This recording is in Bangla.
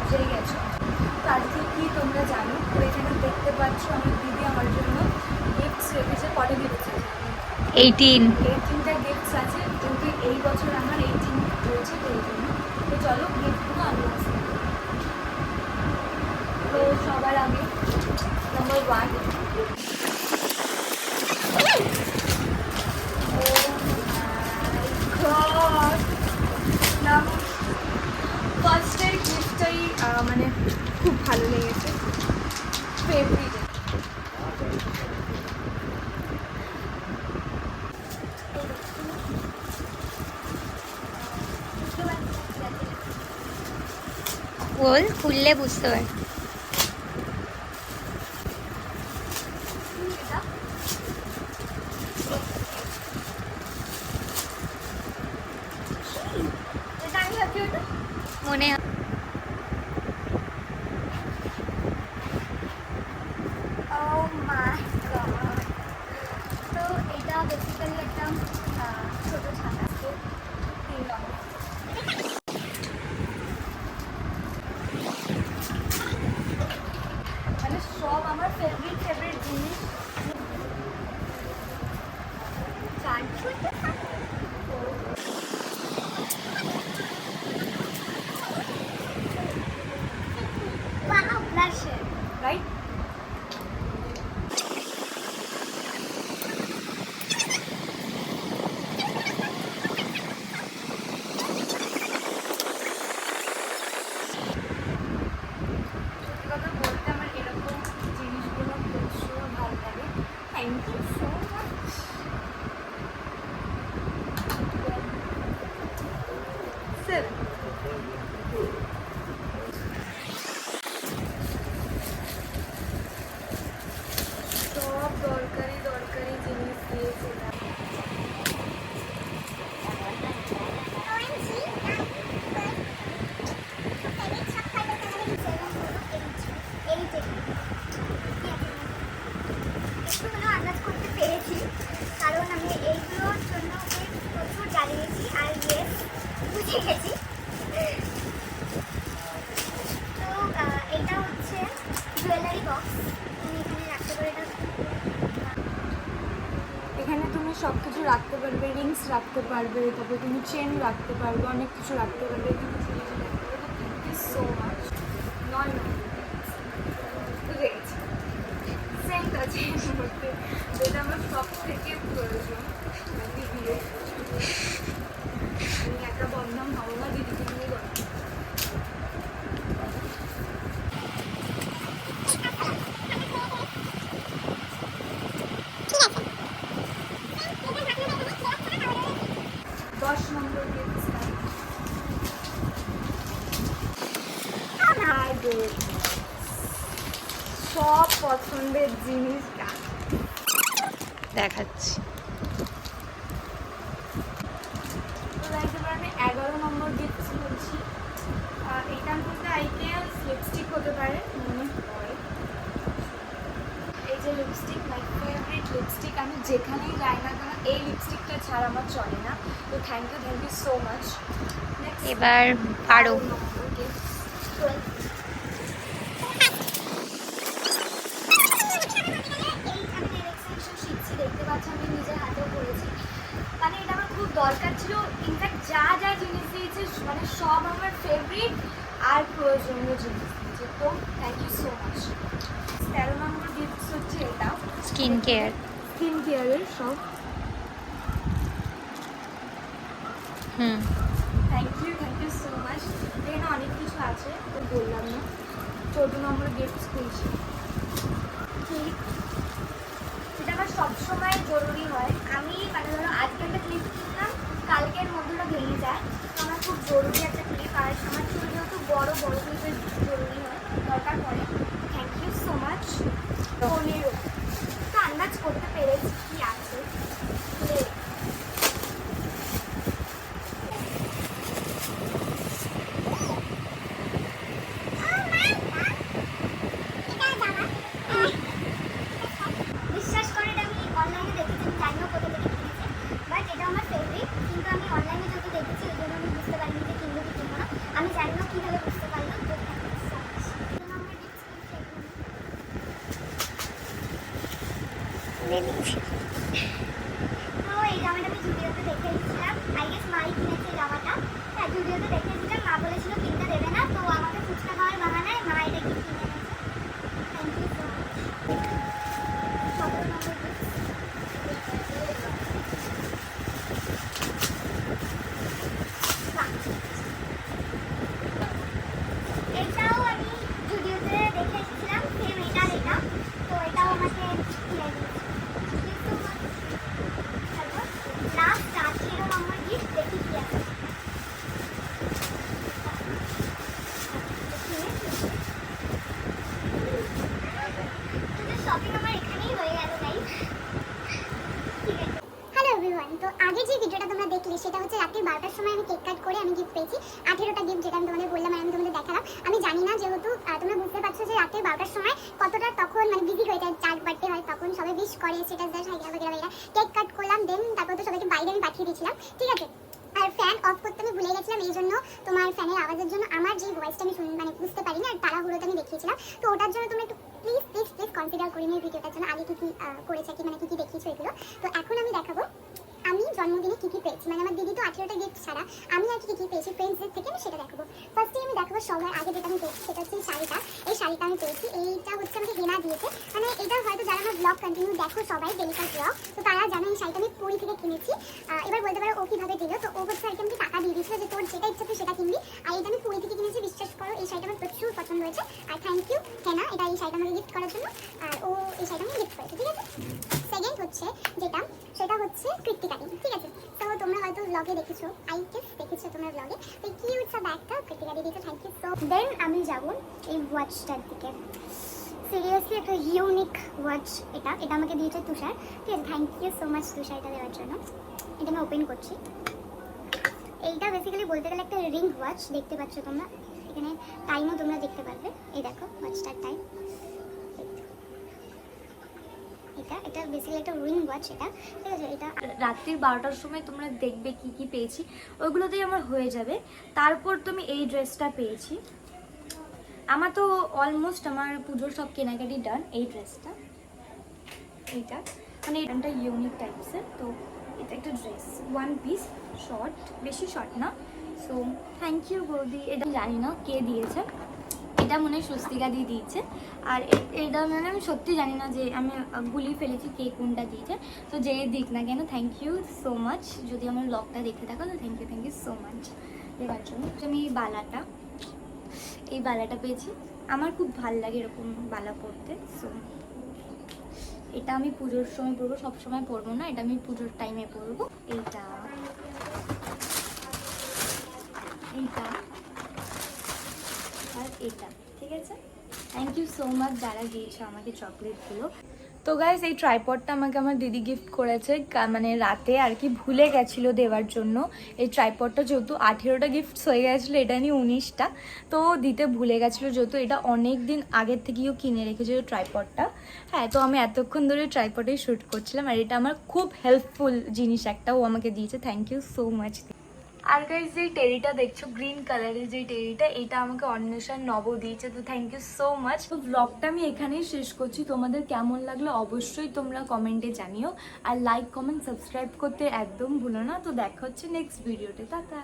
বুঝেই গেছো। তো আজকে কি তোমরা জানো, তো এখানে দেখতে পাচ্ছ আমার দিদি আমার জন্য গিফটস রেখেছে। কটা গিফটস আছে? 18টা গিফটস আছে, কিন্তু এই বছর আমার 18 হয়েছে, তো এই জন্য। তো চলো গিফটগুলো আনবক্স করি। তো সবার আগে নাম্বার 1, ফার্স্টের গিফটটাই মানে খুব ভালো লেগেছে, ফেভারিট। বল, খুললে বুঝতে পার। মনে হয় তো এটা বেসিক্যালি একটা ছোটো ছাতা, তো 3 নম্বর। মানে সব আমার ফেভারিট জিনিস। রাইট, কথা বলতে আমার এরকম জিনিসগুলো প্রচুর ভালো লাগে। Thank you so much. সব দরকারি জিনিস দিয়েছিলাম। আন্দাজ করতে পেরেছি, কারণ আমি এইগুলোর জন্য ওকে প্রচুর জ্বালিয়েছি আর ইয়েস বুঝে গেছি। তো এটা হচ্ছে জুয়েলারি বক্স, তুমি এখানে রাখতে পারো। এখানে তুমি সব কিছু রাখতে পারবে, রিংস রাখতে পারবে, তারপর তুমি চেন রাখতে পারবে, অনেক কিছু রাখতে পারবে। এখানে থ্যাংক ইউ সো মাচ। 9 নম্বর বুঝে গেছি। সেন্ট আছে এর মধ্যে, যেটা আমার সব থেকে প্রয়োজন দিদির। আমি একা বদনাম হবো না, দিদিকে নিয়ে বদনাম। সব পছন্দের জিনিস দেখাচ্ছি। আমি 11 নম্বর গিফট বলছি। এটার মধ্যে আইটেমস লিপস্টিক হতে পারে, মনে হয়। এই যে লিপস্টিক, মাই ফেভারিট লিপস্টিক। আমি যেখানেই যাই না কেন এই লিপস্টিকটা ছাড়া আমার চলে না। তো থ্যাংক ইউ সো মাচ। এবার আরও নম্বর গিফট, দেখতে পাচ্ছি আমি নিজের হাতেও করেছি। মানে এটা আমার খুব দরকার ছিল। ইনফ্যাক্ট যা যা জিনিস দিয়েছে মানে সব আমার ফেভারিট আর প্রয়োজনীয় জিনিস দিয়েছে। তো থ্যাংক ইউ সো মাচ। 13 নম্বর গিফটস হচ্ছে এটা স্কিন কেয়ারের সব। Thank you so much. এখানে অনেক কিছু আছে, তো বললাম না। 14 নম্বর গিফটস খুলছি। এটা আমার সবসময় জরুরি হয়। আমি মানে ধরো আজকে একটা ক্লিপ কিনলাম, কালকের মধ্যে ভেঙে যায়, তো আমার খুব জরুরি একটা ক্লিপ। আর আমার চুল যেহেতু বড় ক্লিপের জরুরি হয়, দরকার পড়ে। Thank you so much. 15 তো আন্দাজ করতে পেরেছি কি আছে। বিশ্বাস করে এটা আমি অনলাইনে দেখেছি, জানি না কোথা থেকে কিনেছে, বাট এটা আমার ফেভারিট। কিন্তু আমি অনলাইনে যেহেতু দেখেছি, এই জন্য আমি বুঝতে পারিনি যে কিনবো কি কিনবো না। আমি জানি না কীভাবে বুঝতে পারলাম। সময় আমি কেক কাট করে আমি গিফট পেয়েছি 18টা গিফট, যেটা আমি তোমাদের বললাম আর আমি তোমাদের দেখালাম। আমি জানি না, যেহেতু তোমরা বুঝতে পারছো যে রাতে 12টার সময় কতটা তখন মানে বিজি হয়ে যায়, 4 বার্থডে হয় তখন সবাই উইশ করে, স্ট্যাটাস দেয়, হাইরা বগেরা। কেক কাট করলাম, দেন তারপর তো সবাইকে বাইরে আমি পাঠিয়ে দিয়েছিলাম, ঠিক আছে। আর ফ্যান অফ করতে আমি ভুলে গেছিলাম, এই জন্য তোমার ফ্যানের আওয়াজের জন্য আমার যে ভয়েসটা আমি মানে বুঝতে পারি না, আর তাড়াহুড়োতে আমি দেখিয়েছিলাম। তো ওটার জন্য তোমরা একটু প্লিজ প্লিজ প্লিজ কনসিডার করে নিয়ে ভিডিওটার জন্য আগে কী কী করেছে, কি মানে কী কী দেখিয়েছো এগুলো। তো এখন আমি দেখাবো আমি জন্মদিনে কী কী পেয়েছি, মানে আমার দিদি তো 18টা গিফট ছাড়া আমি আর কি কী পেয়েছি ফ্রেন্ডসদের থেকে, আমি সেটা দেখাবো। ফার্স্টে আমি দেখাবো সবার আগে যেটা আমি পেয়েছি, সেটা হচ্ছে এই শাড়িটা। এই শাড়িটা আমি পেয়েছি, এইটা হচ্ছে আমাকে হেনা দিয়েছে। মানে এটা হয়তো যারা আমার ব্লগ কন্টিনিউ দেখো সবাই ডেলিকার ব্লগ, তো তারা জানো এই শাড়িটা আমি পুরী থেকে কিনেছি। এবার বলতে পারো ও কীভাবে দিল, তো ও হচ্ছে আর কি আমাকে টাকা দিয়ে দিয়েছিল যে তোর যেটা ইচ্ছা তুই সেটা কিনবি। আর এটা আমি পুরী থেকে কিনেছি, বিশ্বাস করো এই শাড়িটা আমার প্রচুর পছন্দ হয়েছে। আর থ্যাংক ইউ হেনা, এটা এই শাড়িটা আমাকে গিফট করার জন্য। আর ও এই শাড়িটা আমাকে গিফট করেছে, ঠিক আছে। সেকেন্ড হচ্ছে যেটা, সেটা হচ্ছে কৃত্তিকা দি, ঠিক আছে। তো তোমরা হয়তো ব্লগে দেখেছো, আই গেস দেখেছো তোমরা ব্লগে, তো কিউট সা ব্যাগটা কৃত্তিকা দি দিয়েছে, থ্যাংক ইউ। সো দেন আমি যাবো এই ওয়াচটার দিকে। সিরিয়াসলি একটা ইউনিক ওয়াচ এটা, এটা আমাকে দিয়েছে তুষার, ঠিক আছে। থ্যাংক ইউ সো মাচ তুষার এটা দেওয়ার জন্য। এটা আমি ওপেন করছি। এইটা বেসিক্যালি বলতে গেলে একটা রিং ওয়াচ, দেখতে পাচ্ছ তোমরা এখানে টাইমও তোমরা দেখতে পারবে, এই দেখো ওয়াচটার টাইম। এটা বেসিক্যালি একটা রিং ওয়াচ এটা, ঠিক আছে। এটা রাত্রির 12টার সময় তোমরা দেখবে কি কি পেয়েছি, ওইগুলোতেই আমার হয়ে যাবে। তারপর তুমি এই ড্রেসটা পেয়েছি, আমার তো অলমোস্ট আমার পুজোর সব কেনাকাটি ডান। এই ড্রেসটা, এইটা মানে এটা ইউনিক টাইপসের, তো এটা একটা ড্রেস, ওয়ান পিস, শর্ট, বেশি শর্ট না। সো থ্যাংক ইউ বৌদি। এটা জানি না কে দিয়েছে, এটা মনে হয় স্বস্তিকা দিয়ে দিয়েছে। আর এটা মানে আমি সত্যি জানি না, যে আমি গুলিয়ে ফেলেছি কে কোনটা দিয়েছে। তো যে দিক না কেন থ্যাংক ইউ সো মাচ। যদি আমার ব্লগটা দেখে থাকো তো থ্যাংক ইউ সো মাচ দেওয়ার জন্য। আমি এই বালাটা পেয়েছি, আমার খুব ভালো লাগে এরকম বালা পরতে। সো এটা আমি পুজোর সময় পরবো, সবসময় পরবো না, এটা আমি পুজোর টাইমে পরবো। এইটা আর এটা, ঠিক আছে। থ্যাংক ইউ সো মাচ যারা দিয়েছে আমাকে চকলেটগুলো। তো গাইস এই ট্রাইপডটা আমাকে আমার দিদি গিফট করেছে, মানে রাতে আর কি ভুলে গেছিলো দেওয়ার জন্য। এই ট্রাইপডটা যেহেতু 18টা গিফটস হয়ে গেছিলো, এটা নিয়ে 19টা, তো দিতে ভুলে গেছিলো, যেহেতু এটা অনেক দিন আগের থেকেও কিনে রেখেছিল ট্রাইপডটা। হ্যাঁ, তো আমি এতক্ষণ ধরে ট্রাইপডেই শ্যুট করছিলাম, আর এটা আমার খুব হেল্পফুল জিনিস একটা ও আমাকে দিয়েছে, থ্যাংক ইউ সো মাচ। আর গাইস যেই টেরিটা দেখছো গ্রিন কালারের যেই টেরিটা, এটা আমাকে অন্বেষণ নব দিয়েছে, তো থ্যাংক ইউ সো মাচ। তো ব্লগটা আমি এখানেই শেষ করছি, তোমাদের কেমন লাগলো অবশ্যই তোমরা কমেন্টে জানিও, আর লাইক কমেন্ট সাবস্ক্রাইব করতে একদম ভুলো না। তো দেখা হচ্ছে নেক্সট ভিডিওতে, টাটা।